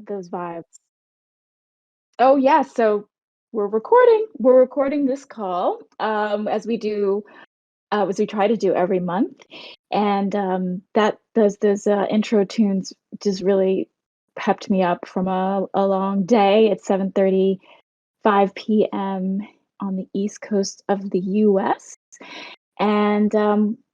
those vibes. Oh yeah, so we're recording. We're recording this call as we do as we try to do every month, and that those intro tunes just really pepped me up from a long day. It's 7:35 p.m. on the East Coast of the U.S. And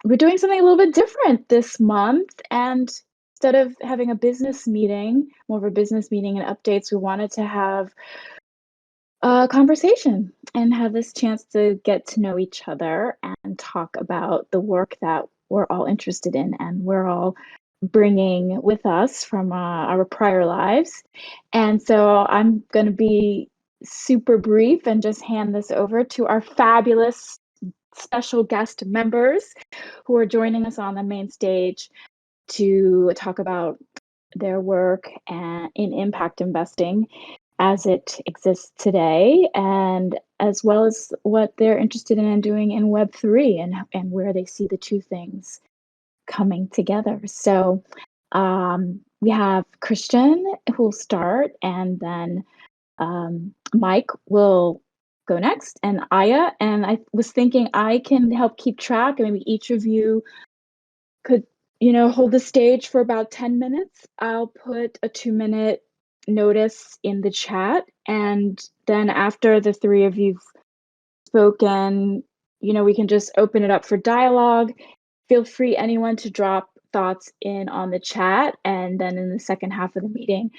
we're doing something a little bit different this month. And instead of having a business meeting, more of a business meeting and updates, we wanted to have a conversation and have this chance to get to know each other and talk about the work that we're all interested in and we're all bringing with us from our prior lives. And so I'm going to be super brief and just hand this over to our fabulous special guest members who are joining us on the main stage to talk about their work and in impact investing as it exists today, and as well as what they're interested in doing in Web3 and where they see the two things coming together. So we have Christian who will start, and then Mike will go next, and Aya. And I was thinking I can help keep track, and maybe each of you could, hold the stage for about 10 minutes. I'll put a 2-minute notice in the chat, and then after the three of you've spoken, we can just open it up for dialogue. Feel free, anyone, to drop thoughts in on the chat, and then in the second half of the meeting,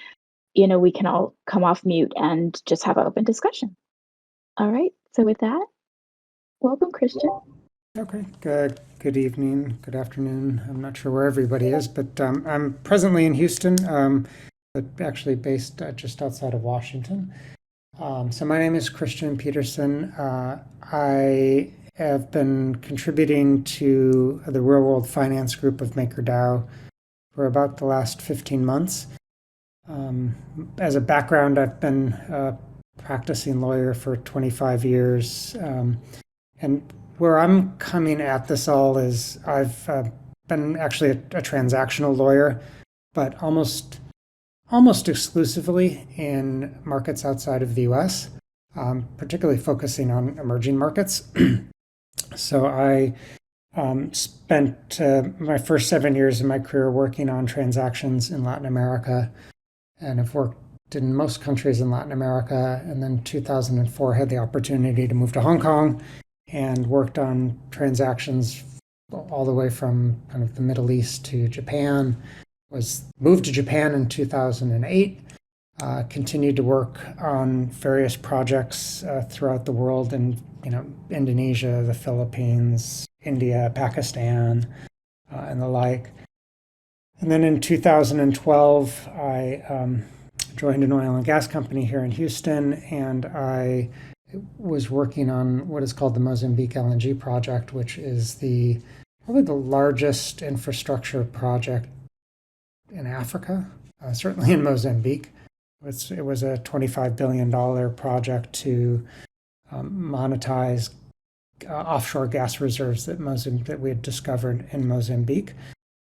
we can all come off mute and just have an open discussion. All right, so with that, welcome, Christian. Okay, good evening, good afternoon. I'm not sure where everybody is, but I'm presently in Houston, but actually based just outside of Washington. So my name is Christian Peterson. I have been contributing to the real world finance group of ACRE DAO for about the last 15 months. As a background, I've been a practicing lawyer for 25 years. And where I'm coming at this all is I've been actually a transactional lawyer, but almost exclusively in markets outside of the US, particularly focusing on emerging markets. So I spent my first 7 years of my career working on transactions in Latin America, and have worked in most countries in Latin America. And then 2004 had the opportunity to move to Hong Kong and worked on transactions all the way from kind of the Middle East to Japan. Moved to Japan in 2008, continued to work on various projects throughout the world in Indonesia, the Philippines, India, Pakistan, and the like. And then in 2012, I joined an oil and gas company here in Houston, and I was working on what is called the Mozambique LNG project, which is probably the largest infrastructure project in Africa, certainly in Mozambique. It was a $25 billion project to monetize offshore gas reserves that we had discovered in Mozambique.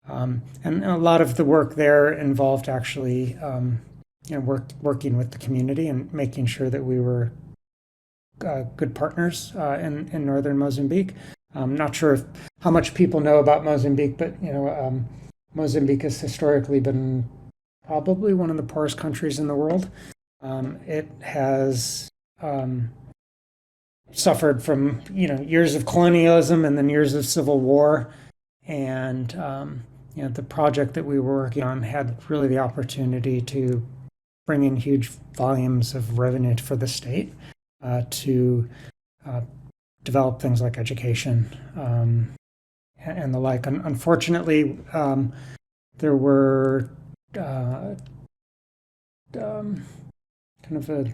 And a lot of the work there involved actually working with the community and making sure that we were good partners in northern Mozambique. I'm not sure how much people know about Mozambique, but Mozambique has historically been probably one of the poorest countries in the world. It has suffered from years of colonialism and then years of civil war, and the project that we were working on had really the opportunity to bring in huge volumes of revenue for the state to develop things like education and the like. Unfortunately, there were kind of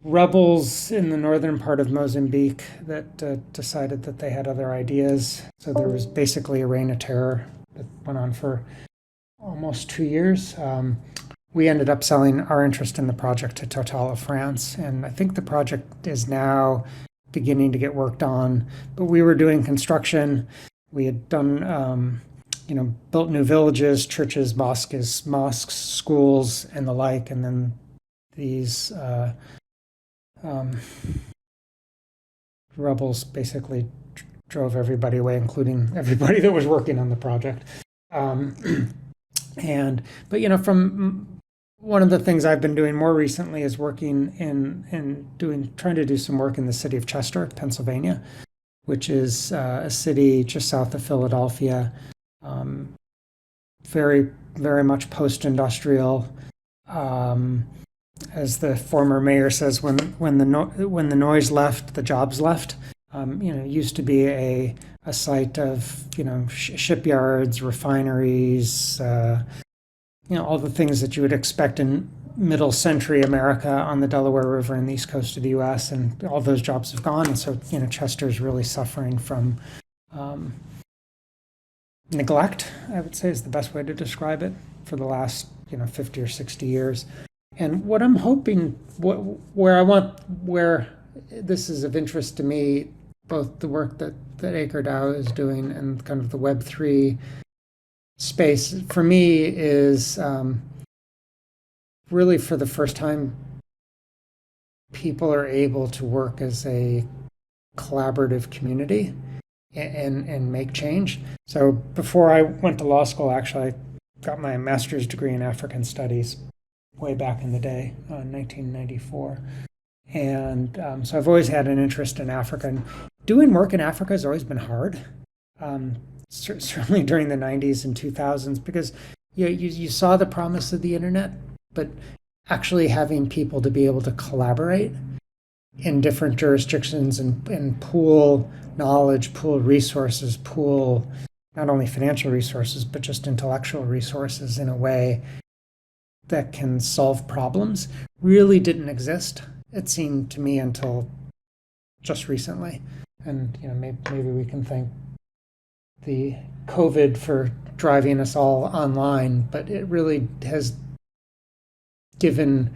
rebels in the northern part of Mozambique that decided that they had other ideas. So there was basically a reign of terror that went on for almost 2 years. We ended up selling our interest in the project to Total of France, and I think the project is now beginning to get worked on. But we were doing construction. We had done built new villages, churches, mosques, schools, and the like. And then these um, rebels basically drove everybody away, including everybody that was working on the project. Um, but from one of the things I've been doing more recently is working trying to do some work in the city of Chester, Pennsylvania, which is a city just south of Philadelphia, very, very much post-industrial. As the former mayor says, when the noise left, the jobs left. It used to be a site of shipyards, refineries, all the things that you would expect in middle century America on the Delaware River and the east coast of the U.S. And all those jobs have gone, and so Chester's really suffering from neglect, I would say is the best way to describe it, for the last 50 or 60 years. And what I'm hoping, where this is of interest to me, both the work that ACRE DAO is doing and kind of the Web3 space, for me is really for the first time, people are able to work as a collaborative community and make change. So before I went to law school, actually, I got my master's degree in African studies way back in the day, 1994. And so I've always had an interest in Africa. And doing work in Africa has always been hard, certainly during the 90s and 2000s, because you saw the promise of the internet, but actually having people to be able to collaborate in different jurisdictions and pool knowledge, pool resources, pool not only financial resources, but just intellectual resources in a way that can solve problems really didn't exist, it seemed to me, until just recently. And maybe we can thank the COVID for driving us all online, but it really has given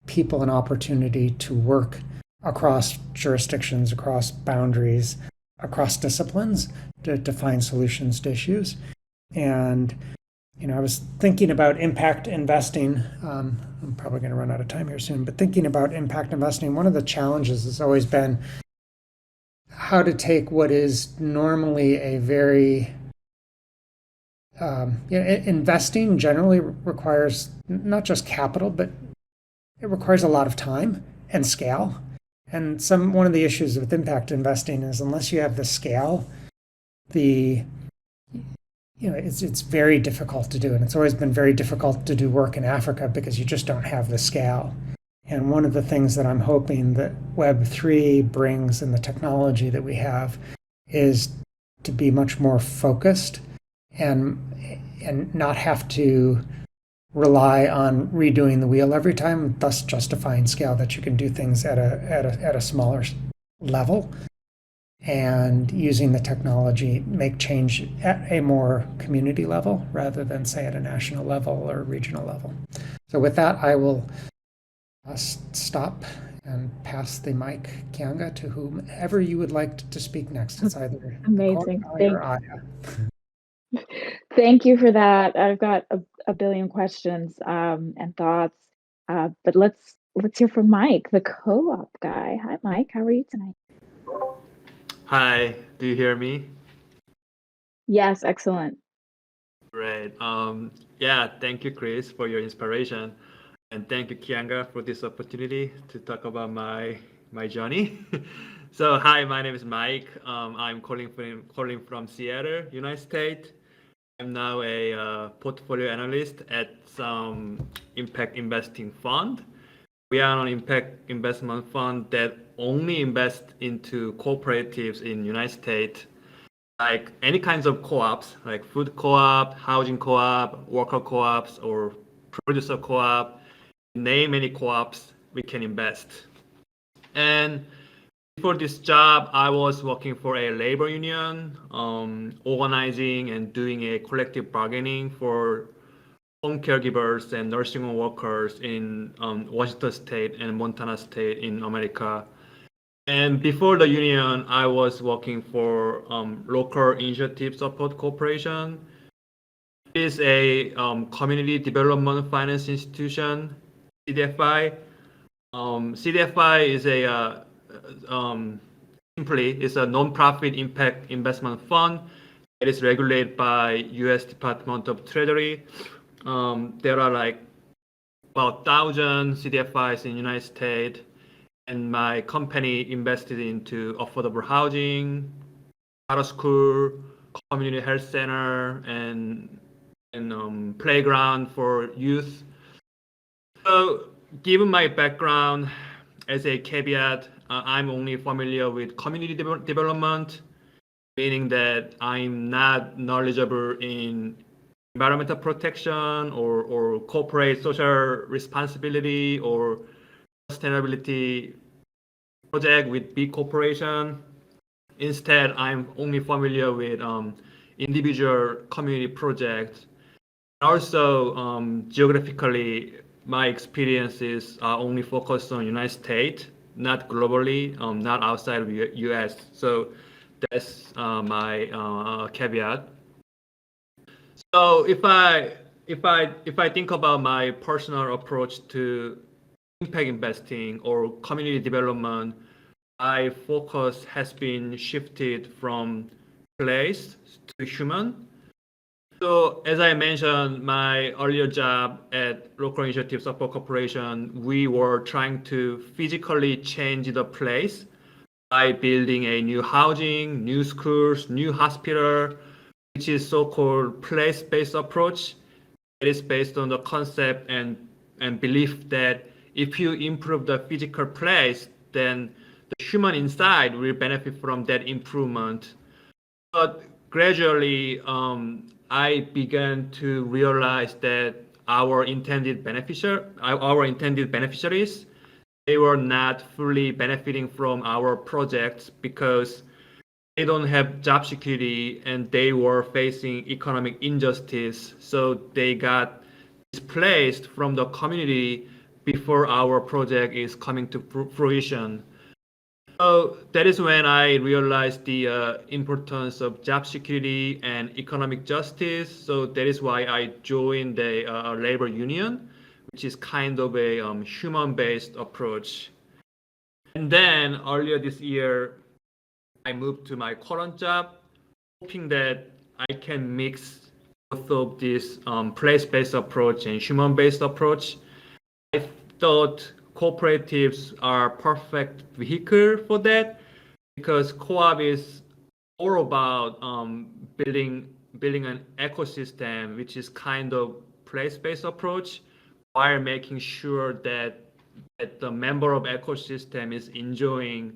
people an opportunity to work across jurisdictions, across boundaries, across disciplines to find solutions to issues. And I was thinking about impact investing. I'm probably going to run out of time here soon, but thinking about impact investing, one of the challenges has always been how to take what is normally a very investing generally requires not just capital, but it requires a lot of time and scale. And one of the issues with impact investing is unless you have the scale, it's very difficult to do. And it's always been very difficult to do work in Africa because you just don't have the scale. And one of the things that I'm hoping that Web3 brings and the technology that we have is to be much more focused and not have to rely on redoing the wheel every time, thus justifying scale, that you can do things at a smaller level and using the technology make change at a more community level rather than say at a national level or regional level. So with that, I will stop and pass the mic, Kianga, to whomever you would like to speak next. It's either Amazing. or Aya. Thank you for that. I've got a billion questions and thoughts, but let's hear from Mike, the co-op guy. Hi, Mike. How are you tonight? Hi, do you hear me? Yes, excellent. Great. Yeah, thank you, Chris, for your inspiration, and thank you, Kianga, for this opportunity to talk about my journey. So, hi, my name is Mike. I'm calling from Seattle, United States. I'm now a portfolio analyst at some impact investing fund. We are an impact investment fund that only invests into cooperatives in United States, like any kinds of co-ops, like food co-op, housing co-op, worker co-ops, or producer co-op. Name any co-ops we can invest. And before this job, I was working for a labor union, organizing and doing a collective bargaining for home caregivers and nursing home workers in Washington State and Montana State in America. And before the union, I was working for local initiative support corporation, is a community development finance institution, CDFI. CDFI is a simply is a non-profit impact investment fund. It is regulated by U.S. Department of Treasury. There are like about 1,000 CDFIs in the United States, and my company invested into affordable housing, charter school, community health center, and playground for youth. So, given my background, as a caveat, I'm only familiar with community development, meaning that I'm not knowledgeable in environmental protection or corporate social responsibility or sustainability project with big corporation. Instead, I'm only familiar with individual community projects. Also, geographically, my experiences are only focused on United States, not globally, not outside of US. So that's my caveat. So if I think about my personal approach to impact investing or community development, my focus has been shifted from place to human. So as I mentioned, my earlier job at Local Initiative Support Corporation, we were trying to physically change the place by building a new housing, new schools, new hospital, which is so-called place-based approach. It is based on the concept and belief that if you improve the physical place, then the human inside will benefit from that improvement. But gradually, I began to realize that our intended beneficiaries, they were not fully benefiting from our projects because they don't have job security and they were facing economic injustice. So they got displaced from the community before our project is coming to fruition. So that is when I realized the importance of job security and economic justice. So that is why I joined the labor union, which is kind of a human-based approach. And then earlier this year, I moved to my current job, hoping that I can mix both of this place-based approach and human-based approach. I thought cooperatives are perfect vehicle for that because co-op is all about building an ecosystem, which is kind of place-based approach, while making sure that the member of ecosystem is enjoying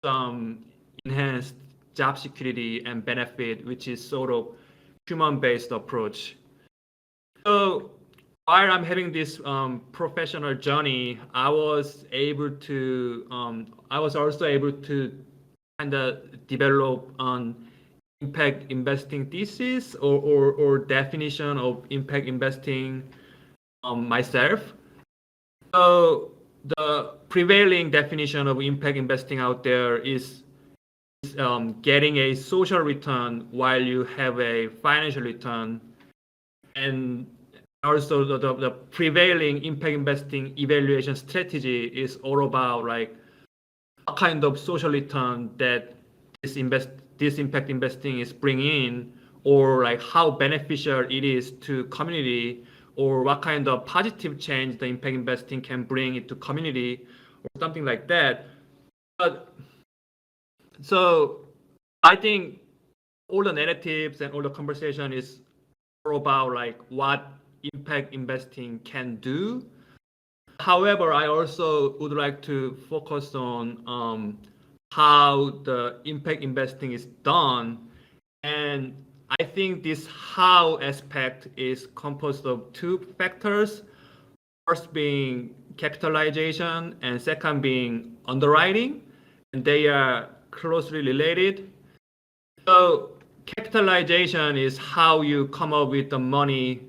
some enhanced job security and benefit, which is sort of human-based approach. So while I'm having this professional journey, I was also able to kind of develop an impact investing thesis or definition of impact investing myself. So the prevailing definition of impact investing out there is getting a social return while you have a financial return. And also the prevailing impact investing evaluation strategy is all about like what kind of social return that this impact investing is bringing in, or like how beneficial it is to community, or what kind of positive change the impact investing can bring into community, or something like that. But so I think all the narratives and all the conversation is all about like what impact investing can do. However, I also would like to focus on how the impact investing is done. And I think this how aspect is composed of two factors. First being capitalization and second being underwriting. And they are closely related. So capitalization is how you come up with the money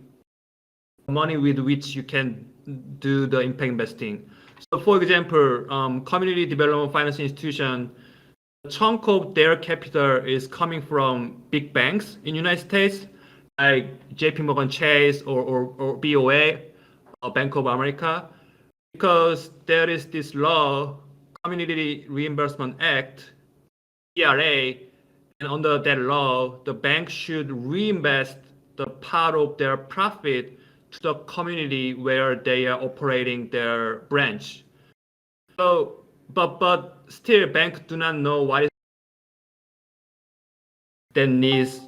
with which you can do the impact investing. So for example, community development finance institution, a chunk of their capital is coming from big banks in the United States. like JP Morgan Chase or BOA or Bank of America, because there is this law, Community Reimbursement Act, CRA, and under that law, the bank should reinvest the part of their profit to the community where they are operating their branch. So, but still, banks do not know what is that needs.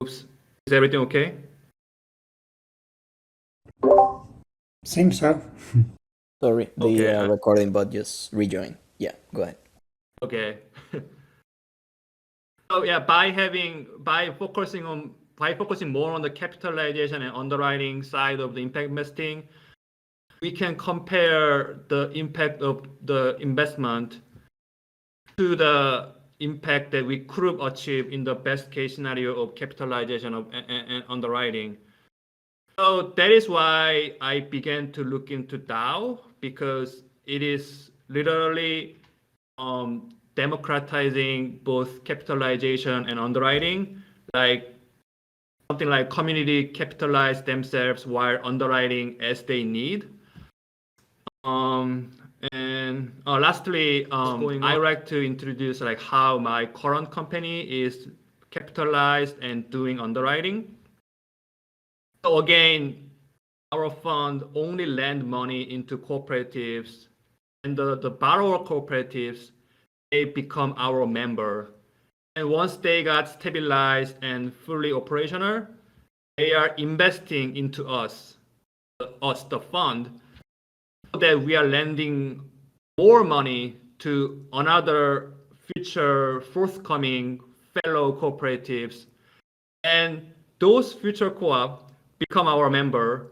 Oops, is everything okay? Seems so. Sorry, the Okay, recording bot just rejoined. Yeah, go ahead. okay. So yeah, by focusing more on the capitalization and underwriting side of the impact investing, we can compare the impact of the investment to the impact that we could have achieved in the best case scenario of capitalization and underwriting. So that is why I began to look into DAO, because it is literally democratizing both capitalization and underwriting. Like something like community capitalize themselves while underwriting as they need. And lastly, I like to introduce like how my current company is capitalized and doing underwriting. So again, our fund only lend money into cooperatives, and the borrower cooperatives, they become our member. And once they got stabilized and fully operational, they are investing into us, the fund, so that we are lending more money to another future forthcoming fellow cooperatives. And those future co-op become our member,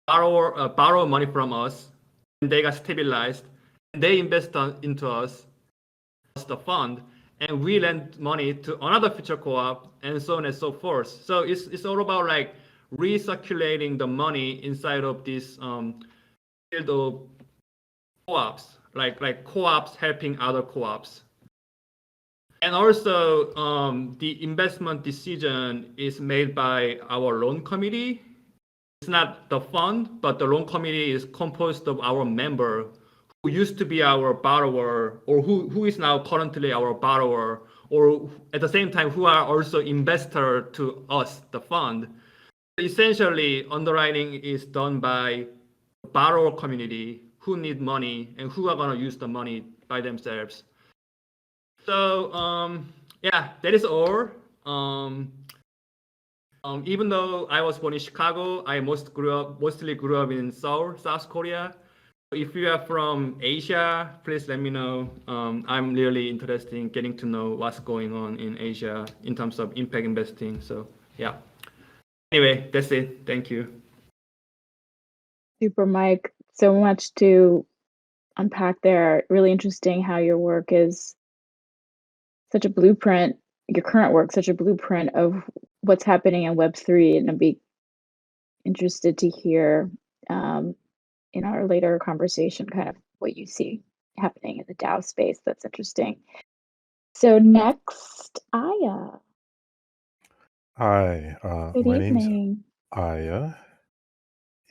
borrow money from us, and they got stabilized, and they invest into us, the fund, and we lend money to another future co-op, and so on and so forth. So it's all about like recirculating the money inside of this field of co-ops, like co-ops helping other co-ops. And also, the investment decision is made by our loan committee. It's not the fund, but the loan committee is composed of our member who used to be our borrower, or who is now currently our borrower, or at the same time who are also investor to us, the fund. Essentially, underwriting is done by the borrower community who need money and who are going to use the money by themselves. So yeah, that is all. Even though I was born in Chicago, I mostly grew up in Seoul, South Korea. If you are from Asia, please let me know. I'm really interested in getting to know what's going on in Asia in terms of impact investing. So yeah. Anyway, that's it. Thank you. Super, Mike. So much to unpack there. Really interesting how your work is such a blueprint, your current work, such a blueprint of what's happening in Web3. And I'd be interested to hear in our later conversation kind of what you see happening in the DAO space. That's interesting. So next, Aya. Hi, Good my name's evening. Aya.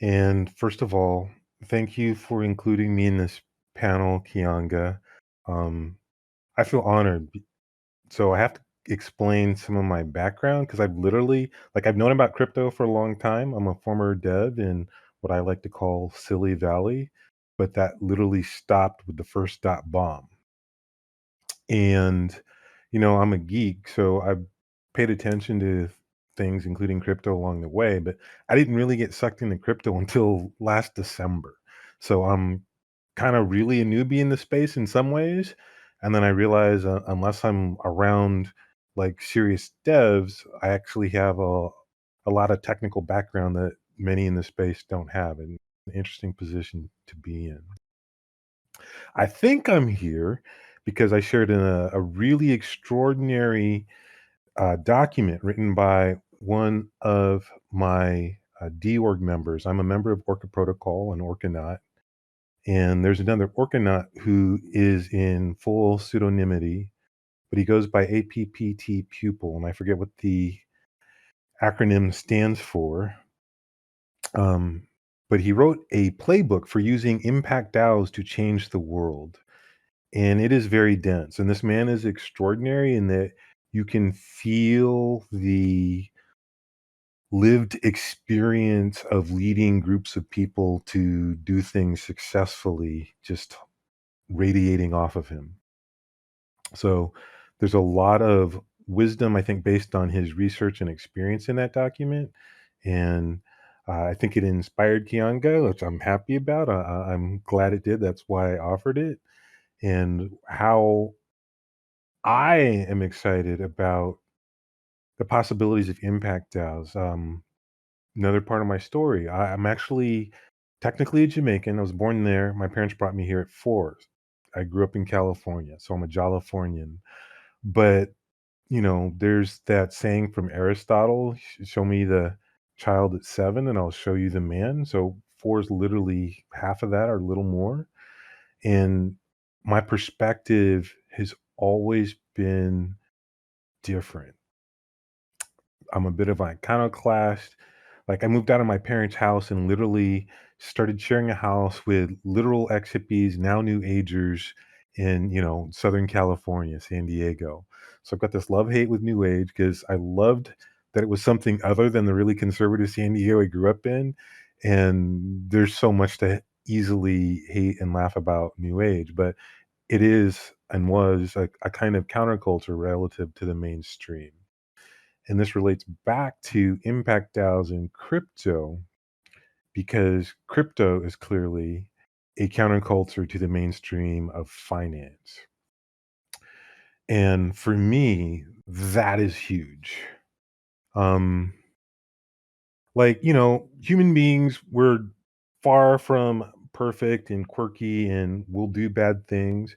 And first of all, thank you for including me in this panel, Kianga. I feel honored. So I have to explain some of my background because I've known about crypto for a long time. I'm a former dev in what I like to call Silly Valley, but that literally stopped with the first dot bomb. And, I'm a geek, so I paid attention to things, including crypto along the way, but I didn't really get sucked into crypto until last December. So I'm kind of really a newbie in the space in some ways. And then I realized unless I'm around like serious devs, I actually have a lot of technical background that many in the space don't have. And an interesting position to be in. I think I'm here because I shared in a really extraordinary document written by one of my D-org members. I'm a member of Orca Protocol and Orcanaut. And there's another Orcanaut who is in full pseudonymity, but he goes by APPT Pupil, and I forget what the acronym stands for. Um, but he wrote a playbook for using impact DAOs to change the world. And it is very dense. And this man is extraordinary in that you can feel the lived experience of leading groups of people to do things successfully just radiating off of him. So there's a lot of wisdom, I think, based on his research and experience in that document. And I think it inspired Kianga, which I'm happy about. I'm glad it did. That's why I offered it. And how I am excited about the possibilities of impact DAOs. Another part of my story, I'm actually technically a Jamaican. I was born there. My parents brought me here at 4. I grew up in California, so I'm a Jalifornian. But, there's that saying from Aristotle, show me the child at 7 and I'll show you the man. So 4 is literally half of that or a little more. And my perspective has always been different. I'm a bit of an iconoclast. Like, I moved out of my parents' house and literally started sharing a house with literal ex-hippies, now new agers in, Southern California, San Diego. So I've got this love-hate with new age because I loved that it was something other than the really conservative San Diego I grew up in. And there's so much to easily hate and laugh about new age, but it is and was a kind of counterculture relative to the mainstream. And this relates back to impact DAOs in crypto because crypto is clearly a counterculture to the mainstream of finance. And for me, that is huge. Um, human beings, we're far from perfect and quirky and will do bad things.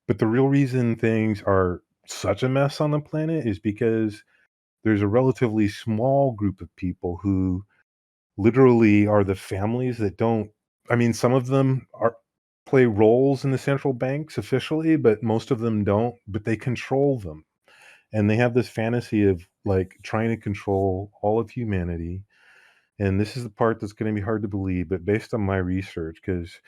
But the real reason things are such a mess on the planet is because there's a relatively small group of people who literally are the families that don't. I mean, some of them are play roles in the central banks officially, but most of them don't, but they control them. And they have this fantasy of like trying to control all of humanity. And this is the part that's going to be hard to believe, but based on my research, because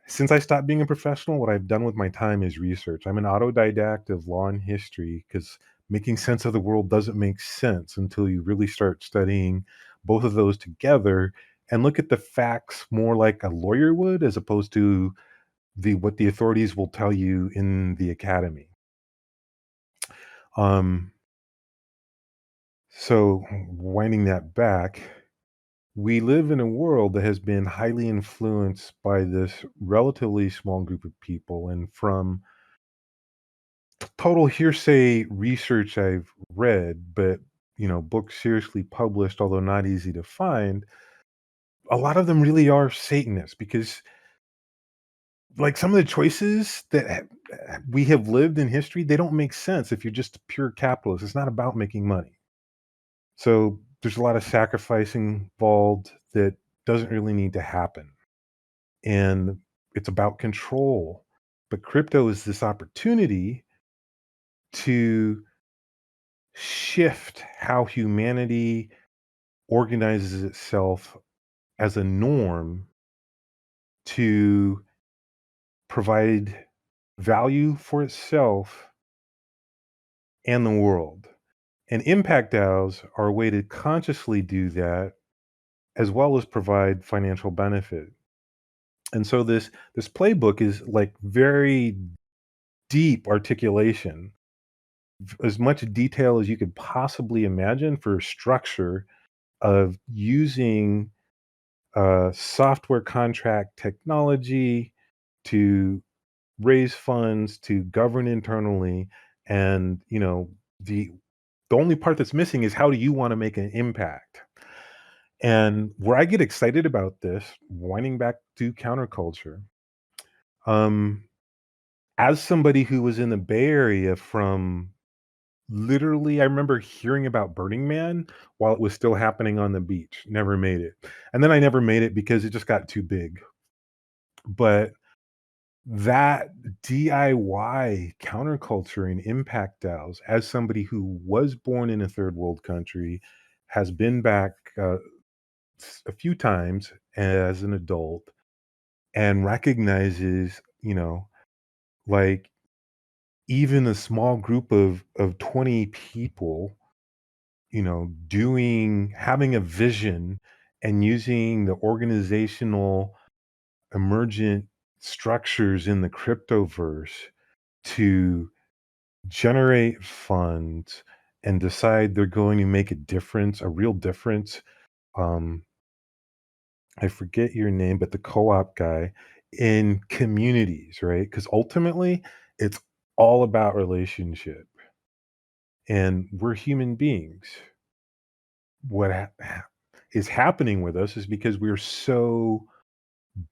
since I stopped being a professional, what I've done with my time is research. I'm an autodidact of law and history because making sense of the world doesn't make sense until you really start studying both of those together and look at the facts more like a lawyer would as opposed to what the authorities will tell you in the academy. Um, so winding that back, we live in a world that has been highly influenced by this relatively small group of people. And from total hearsay research I've read, but books seriously published, although not easy to find, a lot of them really are Satanists because like some of the choices that we have lived in history, they don't make sense if you're just a pure capitalist. It's not about making money. So there's a lot of sacrifice involved that doesn't really need to happen. And it's about control. But crypto is this opportunity to shift how humanity organizes itself as a norm to provide value for itself and the world. And impact DAOs are a way to consciously do that as well as provide financial benefit. And so this playbook is like very deep articulation, as much detail as you could possibly imagine for structure of using software contract technology to raise funds, to govern internally. And, the only part that's missing is how do you want to make an impact? And where I get excited about this, winding back to counterculture, um, as somebody who was in the Bay Area from literally, I remember hearing about Burning Man while it was still happening on the beach. Never made it. And then I never made it because it just got too big. But that DIY counterculture and impact DAOs, as somebody who was born in a third world country, has been back a few times as an adult and recognizes, like even a small group of 20 people, having a vision and using the organizational emergent structures in the cryptoverse to generate funds and decide they're going to make a difference, a real difference. Um, I forget your name, but the co-op guy in communities, right? Because ultimately, it's all about relationship, and we're human beings. What is happening with us is because we're so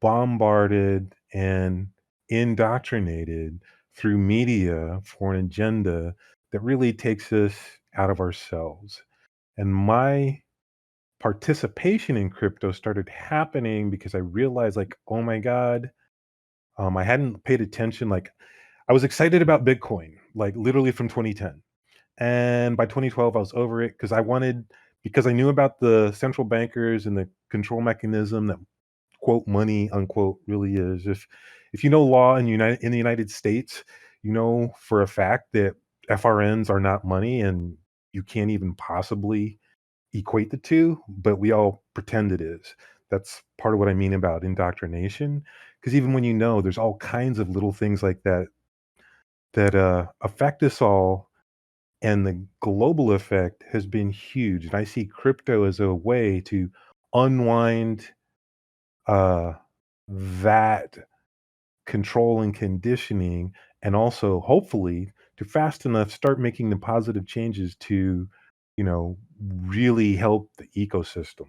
bombarded and indoctrinated through media for an agenda that really takes us out of ourselves. And my participation in crypto started happening because I realized, like, oh my God, I hadn't paid attention. Like, I was excited about Bitcoin, like literally from 2010. And by 2012, I was over it because I knew about the central bankers and the control mechanism that quote money unquote really is. If you know law in the United States, you know for a fact that FRNs are not money, and you can't even possibly equate the two, but we all pretend it is. That's part of what I mean about indoctrination. Because even when there's all kinds of little things like that that affect us all, and the global effect has been huge. And I see crypto as a way to unwind uh, that control and conditioning, and also hopefully to fast enough start making the positive changes to, you know, really help the ecosystem.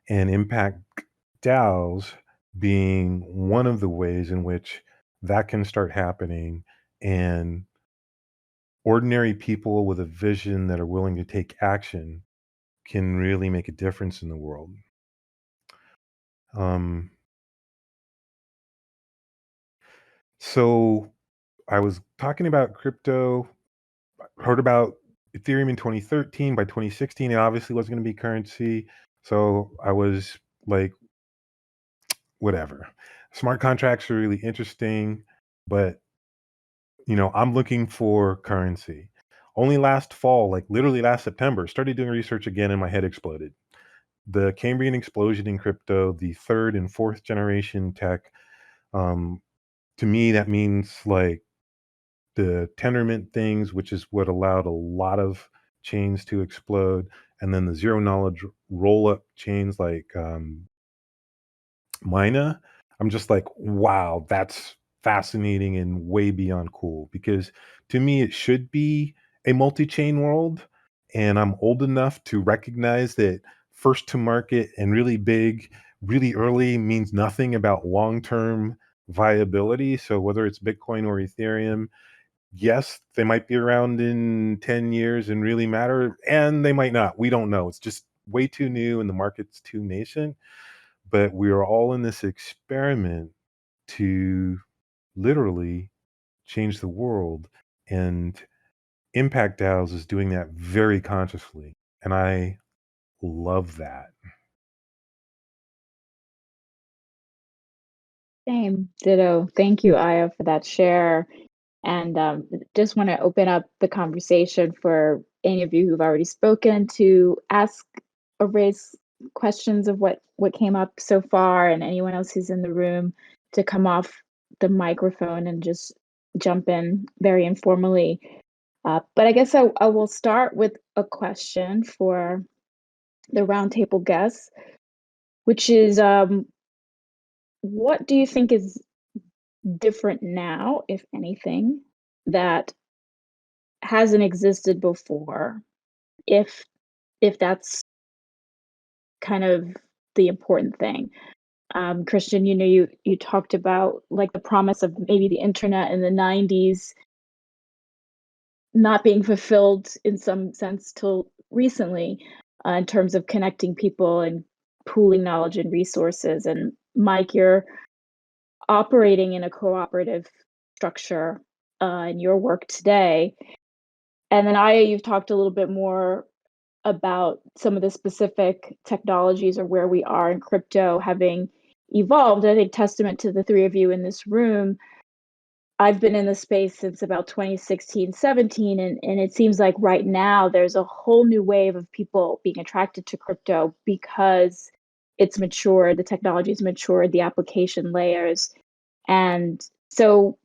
And impact DAOs being one of the ways in which that can start happening, and ordinary people with a vision that are willing to take action can really make a difference in the world. Um, so I was talking about crypto, heard about Ethereum in 2013. By 2016, it obviously wasn't going to be currency. So I was like, whatever. Smart contracts are really interesting, but I'm looking for currency. Only last fall, like literally last September, started doing research again and my head exploded. The Cambrian explosion in crypto, the third and fourth generation tech, um, to me, that means like the Tendermint things, which is what allowed a lot of chains to explode, and then the zero knowledge roll up chains like Mina. I'm just like, wow, that's fascinating and way beyond cool, because to me, it should be a multi chain world. And I'm old enough to recognize that first to market and really big, really early means nothing about long term viability. So whether it's Bitcoin or Ethereum, yes, they might be around in 10 years and really matter, and they might not. We don't know. It's just way too new and the market's too nascent. But we are all in this experiment to literally change the world. And Impact DAOs is doing that very consciously. And I love that. Same, ditto. Thank you, Aya, for that share. And just want to open up the conversation for any of you who've already spoken to ask or raise questions of what came up so far, and anyone else who's in the room to come off the microphone and just jump in very informally. But I guess I will start with a question for the roundtable guests, which is what do you think is different now, if anything, that hasn't existed before, if that's kind of the important thing? Christian, you talked about like the promise of maybe the internet in the 90s not being fulfilled in some sense till recently, in terms of connecting people and pooling knowledge and resources. And Mike, you're operating in a cooperative structure in your work today. And then you've talked a little bit more about some of the specific technologies or where we are in crypto having evolved. I think testament to the three of you in this room. I've been in the space since about 2016, 17, and it seems like right now there's a whole new wave of people being attracted to crypto because it's matured, the technology's matured, the application layers. And so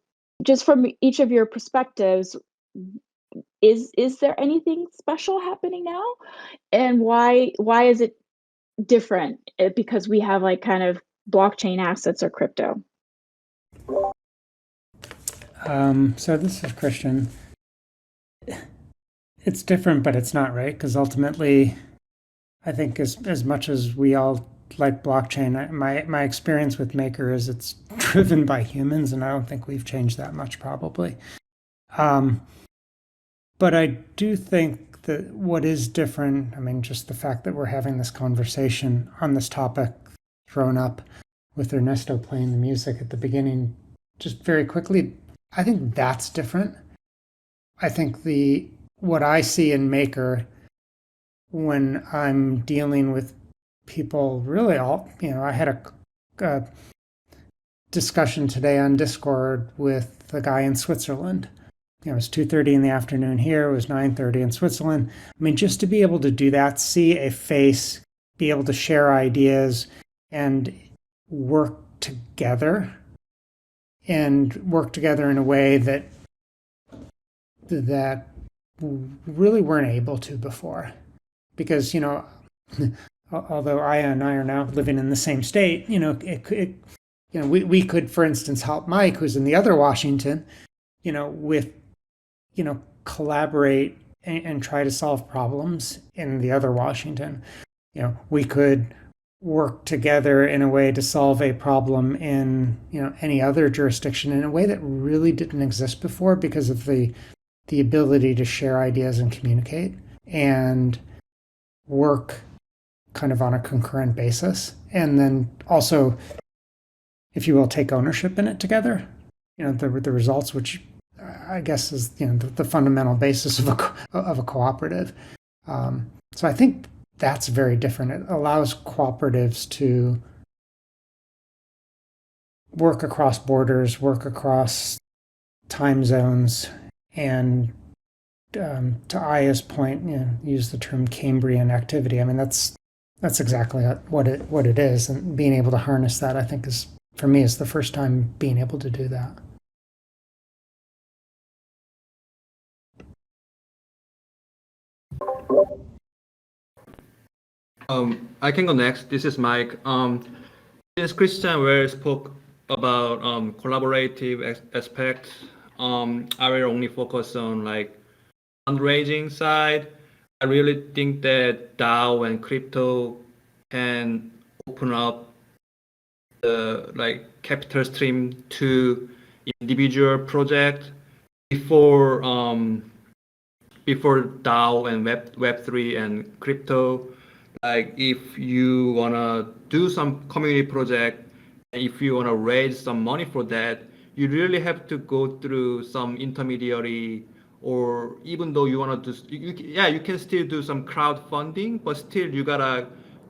just from each of your perspectives, is there anything special happening now? And why is it different? Because we have like kind of blockchain assets or crypto. So this is Christian. It's different, but it's not, right? Because ultimately, I think as much as we all like blockchain, my experience with Maker is it's driven by humans, and I don't think we've changed that much, probably. But I do think that what is different, I mean, just the fact that we're having this conversation on this topic, thrown up with Ernesto playing the music at the beginning, just very quickly, I think that's different. I think what I see in Maker when I'm dealing with people, really I had a discussion today on Discord with a guy in Switzerland. It was 2:30 in the afternoon here. It was 9:30 in Switzerland. I mean, just to be able to do that, see a face, be able to share ideas and work together in a way that really weren't able to before. Because, although Aya and I are now living in the same state, we could, for instance, help Mike, who's in the other Washington, with, collaborate and try to solve problems in the other Washington. We could work together in a way to solve a problem in, any other jurisdiction in a way that really didn't exist before because of the ability to share ideas and communicate and work kind of on a concurrent basis. And then also, if you will, take ownership in it together. The results, which I guess is the fundamental basis of a cooperative. So I think that's very different. It allows cooperatives to work across borders, work across time zones, and to Aya's point, use the term Cambrian activity. I mean, that's exactly what it is, and being able to harness that, I think, is, for me, is the first time being able to do that. I can go next. This is Mike. Since Christian spoke about collaborative aspects, I will only focus on like fundraising side. I really think that DAO and crypto can open up the capital stream to individual project before DAO and Web3 and crypto. Like if you wanna do some community project, and if you wanna raise some money for that, you really have to go through some intermediary, or even though you wanna do, you can still do some crowdfunding, but still you gotta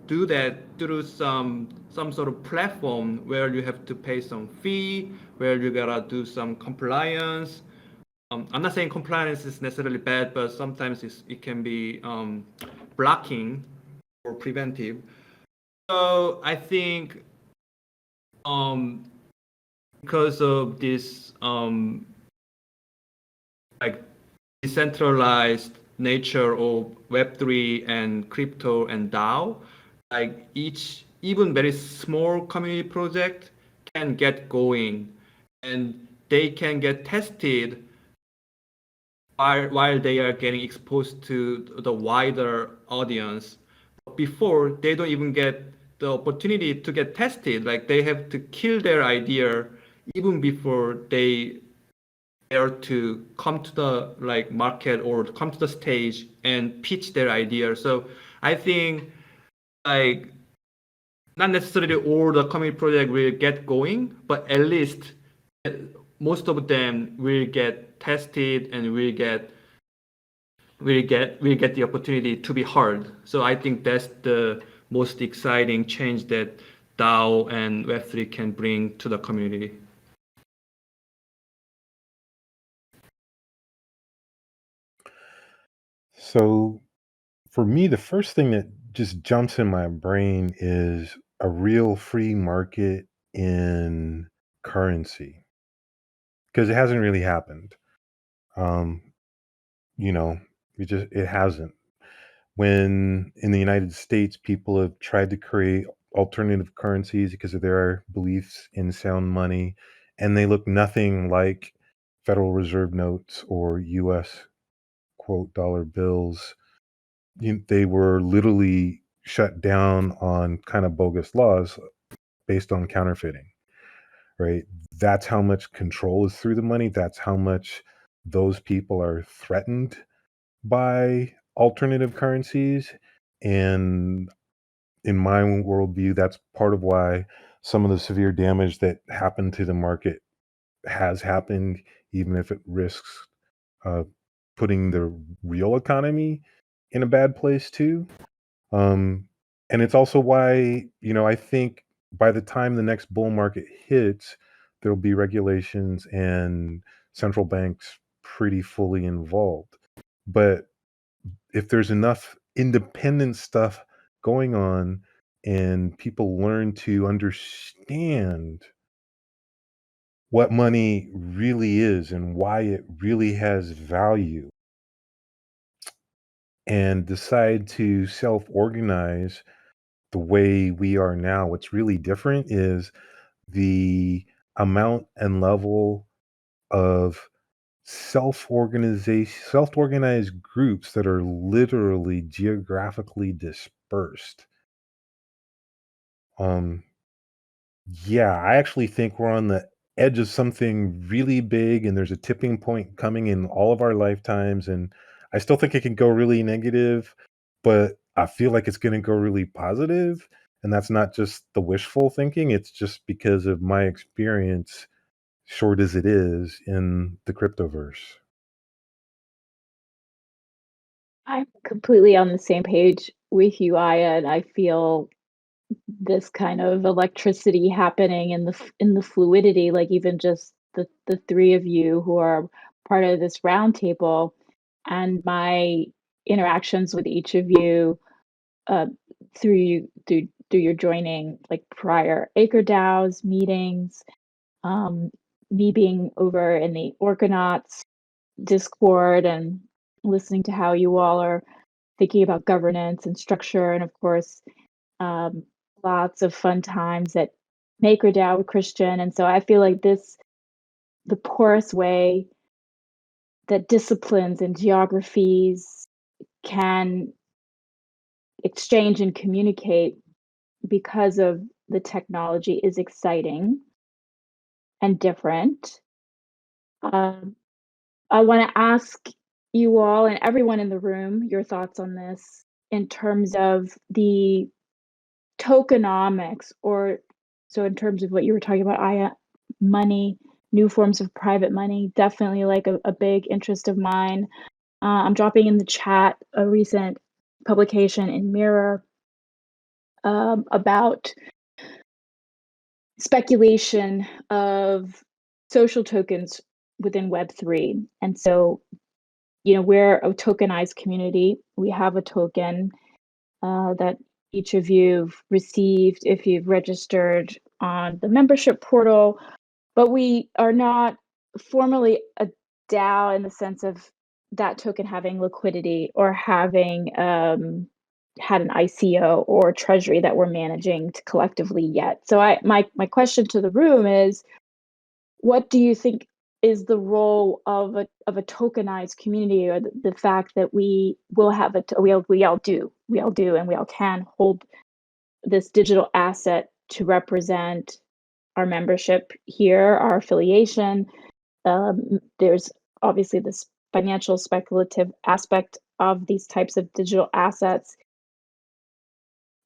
do that through some sort of platform where you have to pay some fee, where you gotta do some compliance. I'm not saying compliance is necessarily bad, but sometimes it can be blocking or preventive. So I think because of this decentralized nature of Web3 and crypto and DAO, like each even very small community project can get going, and they can get tested while they are getting exposed to the wider audience. Before, they don't even get the opportunity to get tested. Like they have to kill their idea even before they dare to come to the market or come to the stage and pitch their idea. So I think not necessarily all the community project will get going, but at least most of them will get tested and will get the opportunity to be heard. So I think that's the most exciting change that DAO and Web3 can bring to the community. So for me, the first thing that just jumps in my brain is a real free market in currency because it hasn't really happened. Um, you know, it hasn't. When in the United States, people have tried to create alternative currencies because of their beliefs in sound money, and they look nothing like Federal Reserve notes or U.S. quote dollar bills. They were literally shut down on kind of bogus laws based on counterfeiting, right? That's how much control is through the money. That's how much those people are threatened by alternative currencies. And in my worldview, that's part of why some of the severe damage that happened to the market has happened, even if it risks uh, putting the real economy in a bad place too. Um, and it's also why, I think by the time the next bull market hits, there'll be regulations and central banks pretty fully involved. But if there's enough independent stuff going on and people learn to understand what money really is and why it really has value and decide to self organize the way we are now, what's really different is the amount and level of self organized groups that are literally geographically dispersed. Um, yeah, I actually think we're on the edge of something really big, and there's a tipping point coming in all of our lifetimes. And I still think it can go really negative, but I feel like it's going to go really positive. And that's not just the wishful thinking, it's just because of my experience, short as it is, in the cryptoverse. I'm completely on the same page with you, Aya, and I feel this kind of electricity happening in the fluidity, like even just the three of you who are part of this roundtable, and my interactions with each of you uh, through your joining, like prior ACRE DAOs meetings, um, me being over in the Orconauts Discord and listening to how you all are thinking about governance and structure, and of course, um, lots of fun times at Maker DAO with Christian. And so I feel like the porous way that disciplines and geographies can exchange and communicate because of the technology is exciting and different. Um, I want to ask you all and everyone in the room your thoughts on this in terms of the tokenomics, or so in terms of what you were talking about, Aya, money, new forms of private money, definitely like a big interest of mine. I'm dropping in the chat a recent publication in Mirror about speculation of social tokens within Web3. And so, we're a tokenized community. We have a token that each of you've received if you've registered on the membership portal, but we are not formally a DAO in the sense of that token having liquidity or having had an ICO or treasury that we're managing to collectively yet. So my question to the room is, what do you think is the role of a tokenized community, or the fact that we will have we all do, and we all can hold this digital asset to represent our membership here, our affiliation. There's obviously this financial speculative aspect of these types of digital assets.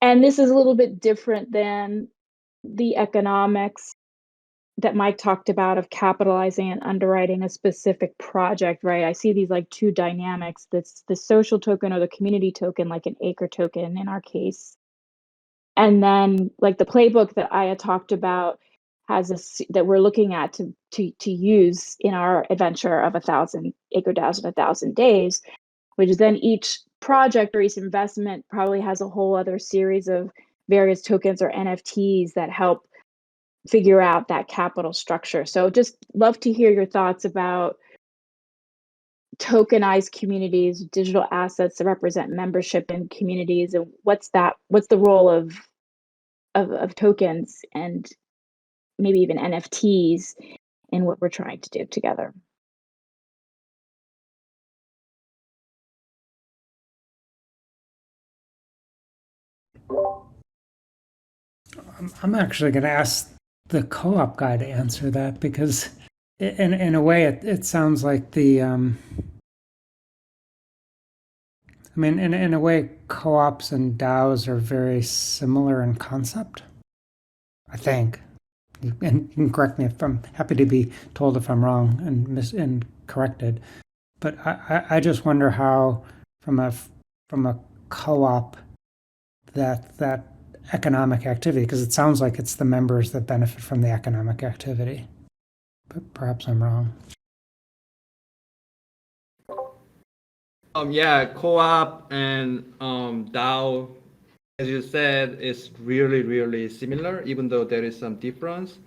And this is a little bit different than the economics that Mike talked about of capitalizing and underwriting a specific project, right? I see these like two dynamics. That's the social token or the community token, like an ACRE token in our case. And then like the playbook that Aya talked about has that we're looking at to use in our adventure of 1,000 ACRE DAOs in 1,000 days, which is then each project or each investment probably has a whole other series of various tokens or NFTs that help figure out that capital structure. So just love to hear your thoughts about tokenized communities, digital assets that represent membership in communities, and what's the role of tokens and maybe even NFTs in what we're trying to do together. I'm actually going to ask the co-op guy to answer that, because in a way it sounds like the I mean, in a way, co-ops and DAOs are very similar in concept, I think. And you can correct me if I'm happy to be told if I'm wrong and corrected. But I just wonder how, from a co-op, that economic activity, because it sounds like it's the members that benefit from the economic activity. But perhaps I'm wrong. Yeah, co-op and DAO, as you said, is really, really similar, even though there is some difference.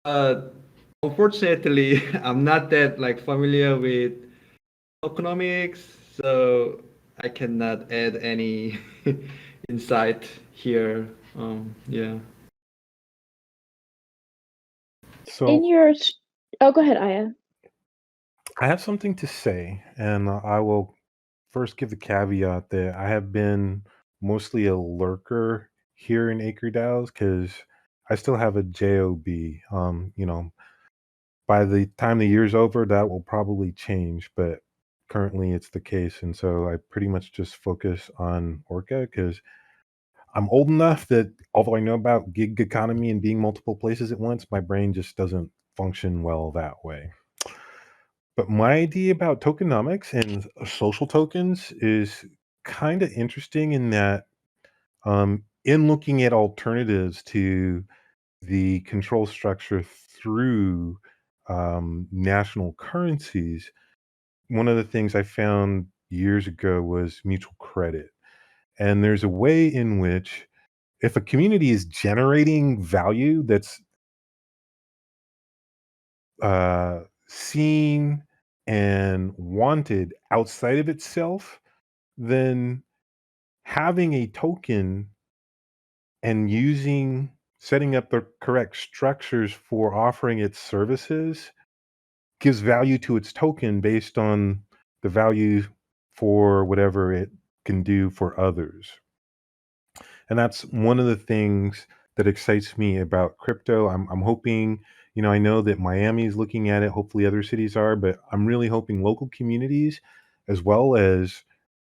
Unfortunately, I'm not that like familiar with economics, so I cannot add any insight here. Yeah. In So your oh, go ahead, Aya. I have something to say, and I will first give the caveat that I have been mostly a lurker here in ACRE DAOs because I still have a job. By the time the year's over, that will probably change, but currently it's the case, and so I pretty much just focus on Orca because I'm old enough that although I know about gig economy and being multiple places at once, my brain just doesn't function well that way. But my idea about tokenomics and social tokens is kind of interesting in that, in looking at alternatives to the control structure through national currencies, one of the things I found years ago was mutual credit. And there's a way in which, if a community is generating value that's seen and wanted outside of itself, then having a token and setting up the correct structures for offering its services gives value to its token based on the value for whatever it can do for others. And that's one of the things that excites me about crypto. I'm hoping, I know that Miami is looking at it. Hopefully other cities are, but I'm really hoping local communities as well as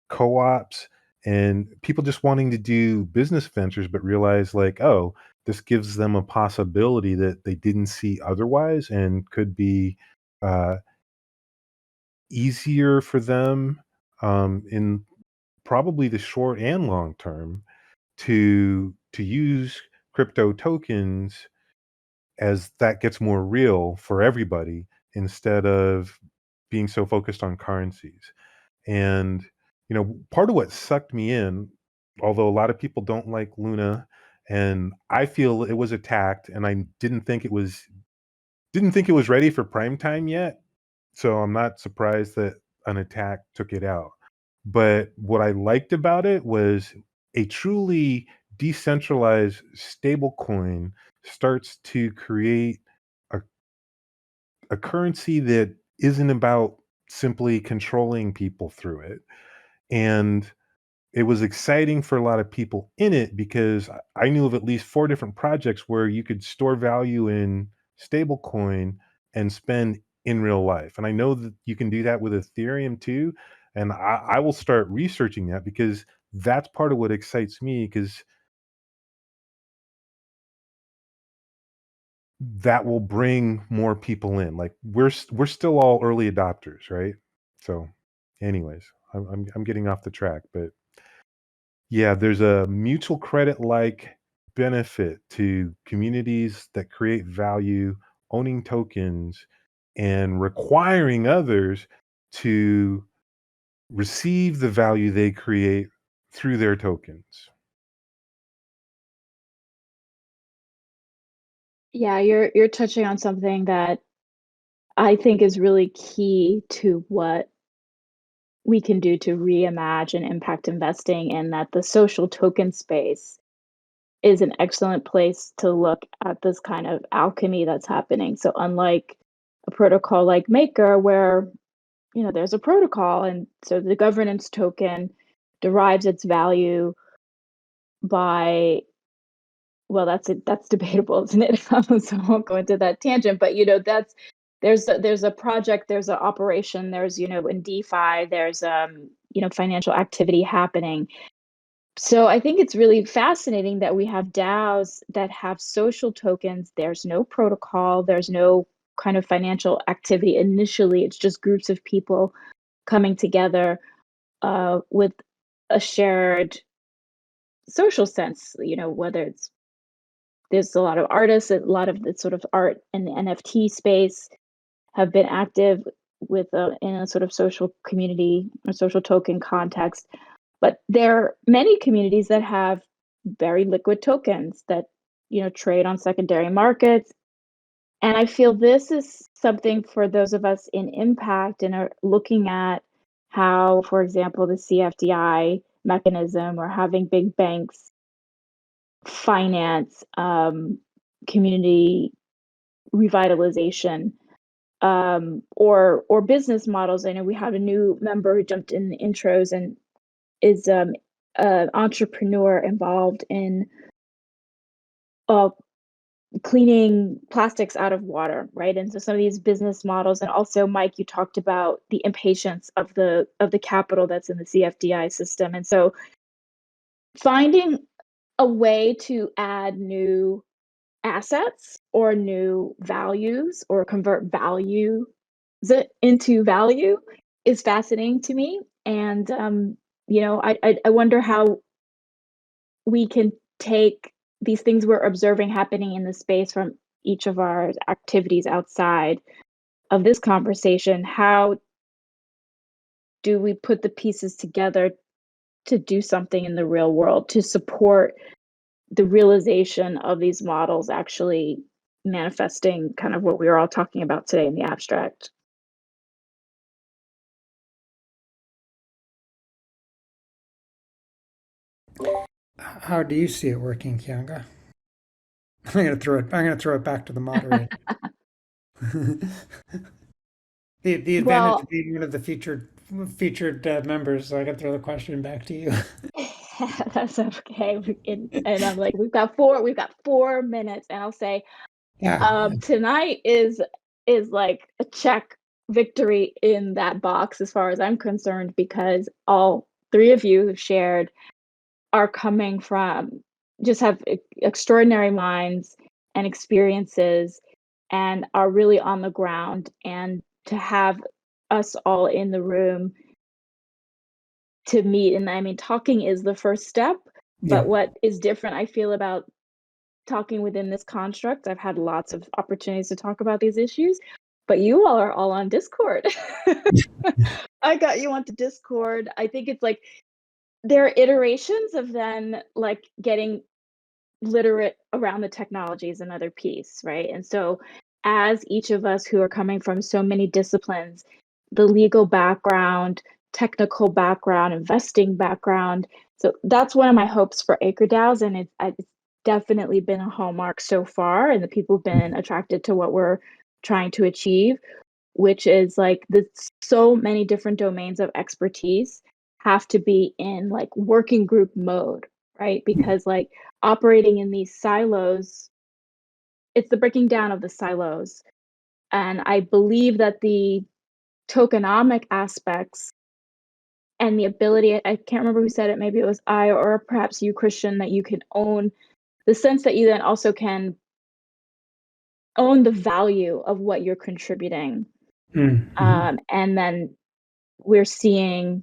co-ops and people just wanting to do business ventures, but realize like, oh, this gives them a possibility that they didn't see otherwise and could be uh, easier for them in probably the short and long term to use crypto tokens as that gets more real for everybody instead of being so focused on currencies. And part of what sucked me in, although a lot of people don't like Luna, and I feel it was attacked, and I didn't think it was ready for prime time yet. So I'm not surprised that an attack took it out. But what I liked about it was a truly decentralized stablecoin starts to create a, a currency that isn't about simply controlling people through it. And it was exciting for a lot of people in it because I knew of at least 4 different projects where you could store value in stablecoin and spend in real life. And I know that you can do that with Ethereum too. And I will start researching that because that's part of what excites me. Because that will bring more people in. Like we're still all early adopters, right? So, anyways, I'm getting off the track, but yeah, there's a mutual credit like benefit to communities that create value, owning tokens, and requiring others to receive the value they create through their tokens. Yeah, you're touching on something that I think is really key to what we can do to reimagine impact investing, and that the social token space is an excellent place to look at this kind of alchemy that's happening. So unlike a protocol like Maker where, there's a protocol and so the governance token derives its value by, well, that's debatable, isn't it? So I won't go into that tangent, but that's there's a project, there's an operation, there's in DeFi, there's financial activity happening. So I think it's really fascinating that we have DAOs that have social tokens. There's no protocol, there's no kind of financial activity initially. It's just groups of people coming together with a shared social sense. Whether there's a lot of artists, a lot of the sort of art and the NFT space have been active with in a sort of social community or social token context. But there are many communities that have very liquid tokens that trade on secondary markets. And I feel this is something for those of us in impact and are looking at how, for example, the CFDI mechanism or having big banks finance community revitalization, or business models. I know we have a new member who jumped in the intros and is an entrepreneur involved in cleaning plastics out of water, right? And so some of these business models, and also Mike, you talked about the impatience of the capital that's in the CFDI system, and so finding a way to add new assets or new values or convert value into value is fascinating to me. And I wonder how we can take these things we're observing happening in the space from each of our activities outside of this conversation. How do we put the pieces together to do something in the real world to support the realization of these models actually manifesting kind of what we were all talking about today in the abstract? How do you see it working, Kianga? I'm gonna throw it back to the moderator. The advantage Well, of being one of the featured members, so I can throw the question back to you. that's okay. And I'm like, we've got 4 minutes, and I'll say, Yeah. tonight is like a check victory in that box as far as I'm concerned, because all three of you have shared are coming from just have extraordinary minds and experiences and are really on the ground, and to have us all in the room to meet. And I mean, talking is the first step, Yeah. but what is different I feel about talking within this construct, I've had lots of opportunities to talk about these issues, but you all are all on Discord. I got you onto Discord. I think it's like there are iterations of then like getting literate around the technology is another piece, right? And so as each of us who are coming from so many disciplines, the legal background, technical background, investing background, so that's one of my hopes for ACRE DAOs, and it's definitely been a hallmark so far, and the people have been attracted to what we're trying to achieve, which is like the so many different domains of expertise have to be in like working group mode, right? Because like operating in these silos, it's the breaking down of the silos. And I believe that the tokenomic aspects and the ability, I can't remember who said it, maybe it was I or perhaps you, Christian, that you can own the sense that you then also can own the value of what you're contributing. Mm-hmm. And then we're seeing,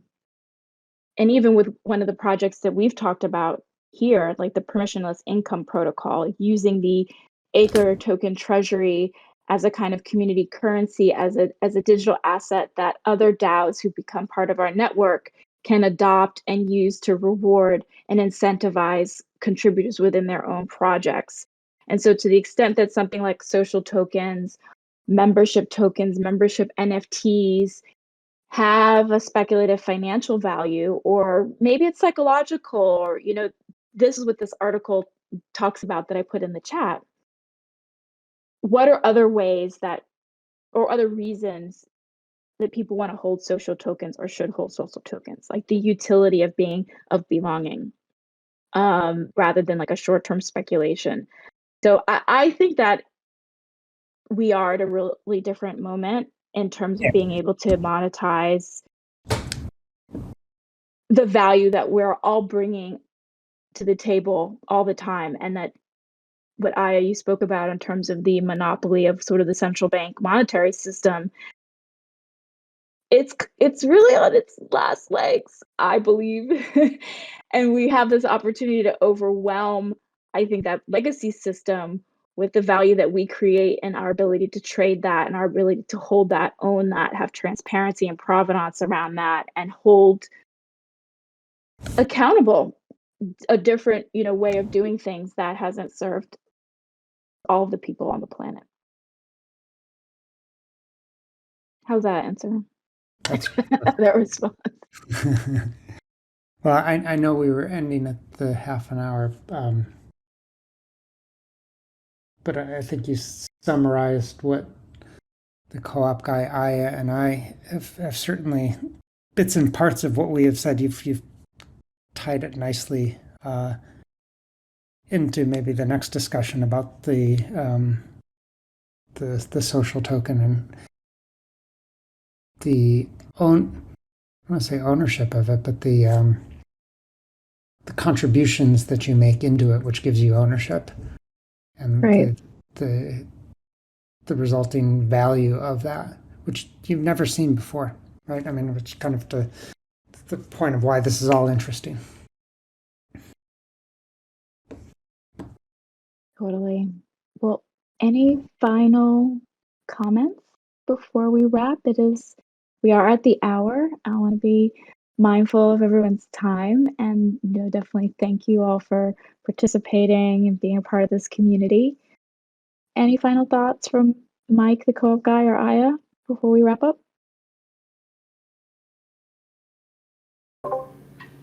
and even with one of the projects that we've talked about here, like the permissionless income protocol, using the ACRE token treasury as a kind of community currency, as a digital asset that other DAOs who become part of our network can adopt and use to reward and incentivize contributors within their own projects. And so to the extent that something like social tokens, membership NFTs have a speculative financial value, or maybe it's psychological, or, this is what this article talks about that I put in the chat. What are other ways that, or other reasons that people want to hold social tokens or should hold social tokens, like the utility of belonging, rather than like a short-term speculation. So I think that we are at a really different moment in terms of being able to monetize the value that we're all bringing to the table all the time, and that what you spoke about in terms of the monopoly of sort of the central bank monetary system, it's really on its last legs, I believe. And we have this opportunity to overwhelm, I think, that legacy system with the value that we create and our ability to trade that and our ability to hold that, own that, have transparency and provenance around that, and hold accountable a different, way of doing things that hasn't served all of the people on the planet. How's that answer? That's That response. well, I know we were ending at the half an hour, but I think you summarized what the co-op guy Aya and I have certainly bits and parts of what we have said. You've tied it nicely into maybe the next discussion about the social token and the I want to say ownership of it, but the contributions that you make into it, which gives you ownership, and Right. the resulting value of that, which you've never seen before, right? I mean, which kind of the point of why this is all interesting. Totally. Well, any final comments before we wrap? We are at the hour. I want to be mindful of everyone's time, and definitely thank you all for participating and being a part of this community. Any final thoughts from Mike, the co-op guy, or Aya before we wrap up?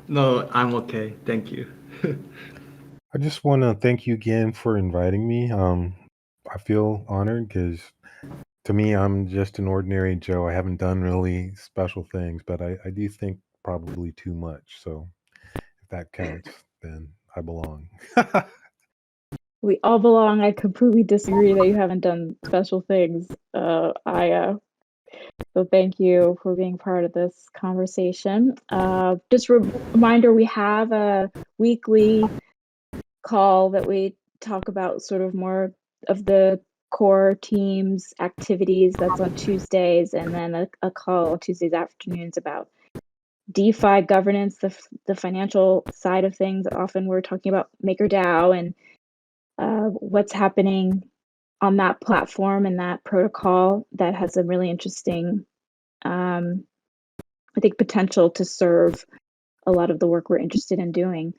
No, I'm okay. Thank you. I just want to thank you again for inviting me. I feel honored because to me, I'm just an ordinary Joe. I haven't done really special things, but I do think probably too much. So if that counts, then I belong. We all belong. I completely disagree that you haven't done special things, Aya. So thank you for being part of this conversation. Just reminder, we have a weekly call that we talk about sort of more of the core teams activities. That's on Tuesdays, and then a call on Tuesdays afternoons about DeFi governance, the financial side of things. Often we're talking about MakerDAO and what's happening on that platform and that protocol that has a really interesting, I think, potential to serve a lot of the work we're interested in doing.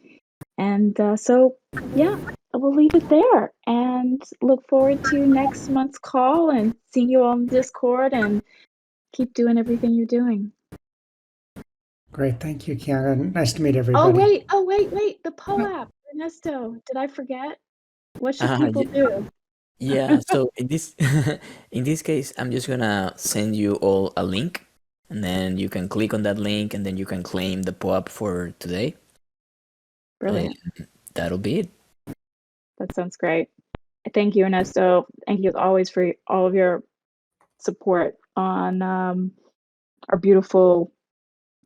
And so, yeah, I will leave it there and look forward to next month's call and seeing you all on Discord, and keep doing everything you're doing. Great, thank you, Kiana. Nice to meet Oh, everybody. wait, the POAP, Ernesto, did I forget? What should people do? Yeah, so in this in this case, I'm just gonna send you all a link, and then you can click on that link, and then you can claim the POAP for today. Brilliant. And that'll be it. That sounds great. Thank you, Ernesto. Thank you as always for all of your support on our beautiful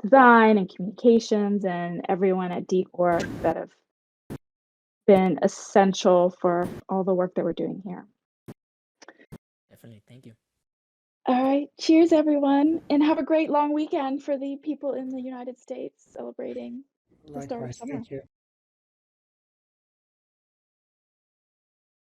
design and communications, and everyone at Decor that have been essential for all the work that we're doing here. Definitely. Thank you. All right. Cheers, everyone. And have a great long weekend for the people in the United States celebrating the start of Likewise, summer. thank you.